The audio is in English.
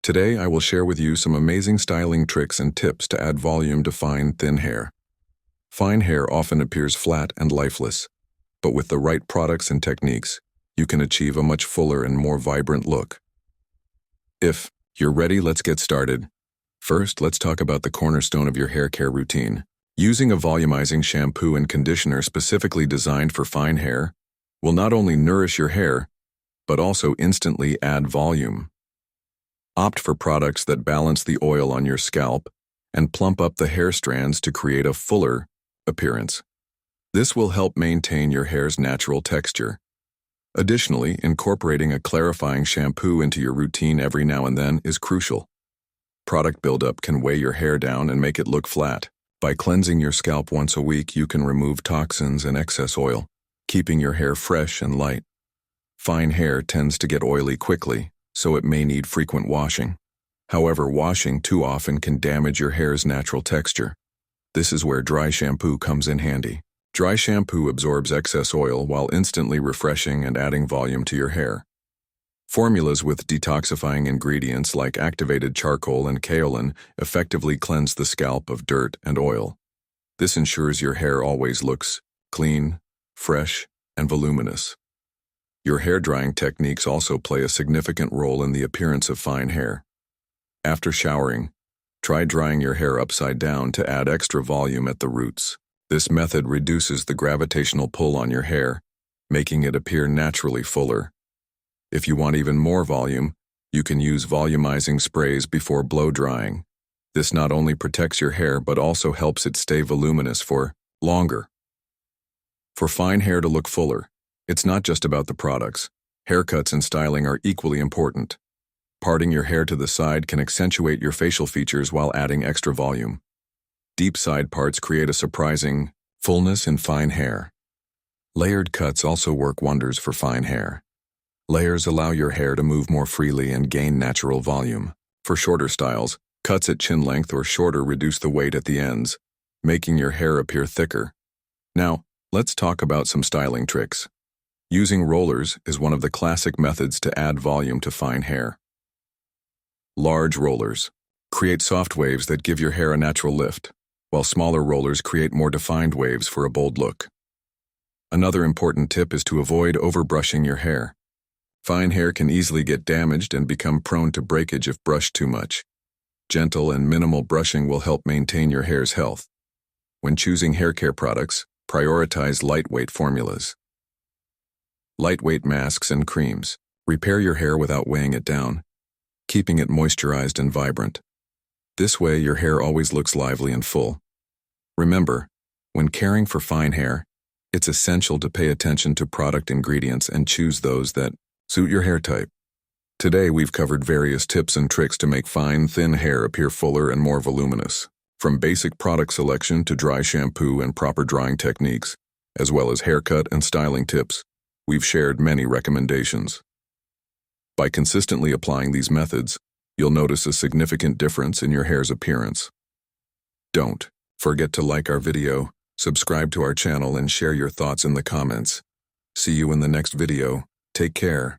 Today, I will share with you some amazing styling tricks and tips to add volume to fine, thin hair. Fine hair often appears flat and lifeless, but with the right products and techniques, you can achieve a much fuller and more vibrant look. If you're ready, let's get started. First, let's talk about the cornerstone of your hair care routine. Using a volumizing shampoo and conditioner specifically designed for fine hair will not only nourish your hair, but also instantly add volume. Opt for products that balance the oil on your scalp and plump up the hair strands to create a fuller appearance. This will help maintain your hair's natural texture. Additionally, incorporating a clarifying shampoo into your routine every now and then is crucial. Product buildup can weigh your hair down and make it look flat. By cleansing your scalp once a week, you can remove toxins and excess oil, keeping your hair fresh and light. Fine hair tends to get oily quickly, so it may need frequent washing. However, washing too often can damage your hair's natural texture. This is where dry shampoo comes in handy. Dry shampoo absorbs excess oil while instantly refreshing and adding volume to your hair. Formulas with detoxifying ingredients like activated charcoal and kaolin effectively cleanse the scalp of dirt and oil. This ensures your hair always looks clean, fresh, and voluminous. Your hair drying techniques also play a significant role in the appearance of fine hair. After showering, try drying your hair upside down to add extra volume at the roots. This method reduces the gravitational pull on your hair, making it appear naturally fuller. If you want even more volume, you can use volumizing sprays before blow drying. This not only protects your hair but also helps it stay voluminous for longer. For fine hair to look fuller, it's not just about the products. Haircuts and styling are equally important. Parting your hair to the side can accentuate your facial features while adding extra volume. Deep side parts create a surprising fullness in fine hair. Layered cuts also work wonders for fine hair. Layers allow your hair to move more freely and gain natural volume. For shorter styles, cuts at chin length or shorter reduce the weight at the ends, making your hair appear thicker. Now, let's talk about some styling tricks. Using rollers is one of the classic methods to add volume to fine hair. Large rollers create soft waves that give your hair a natural lift, while smaller rollers create more defined waves for a bold look. Another important tip is to avoid overbrushing your hair. Fine hair can easily get damaged and become prone to breakage if brushed too much. Gentle and minimal brushing will help maintain your hair's health. When choosing hair care products, prioritize lightweight formulas. Lightweight masks and creams repair your hair without weighing it down, keeping it moisturized and vibrant. This way, your hair always looks lively and full. Remember, when caring for fine hair, it's essential to pay attention to product ingredients and choose those that suit your hair type. Today, we've covered various tips and tricks to make fine, thin hair appear fuller and more voluminous. From basic product selection to dry shampoo and proper drying techniques, as well as haircut and styling tips, we've shared many recommendations. By consistently applying these methods, you'll notice a significant difference in your hair's appearance. Don't forget to like our video, subscribe to our channel, and share your thoughts in the comments. See you in the next video. Take care.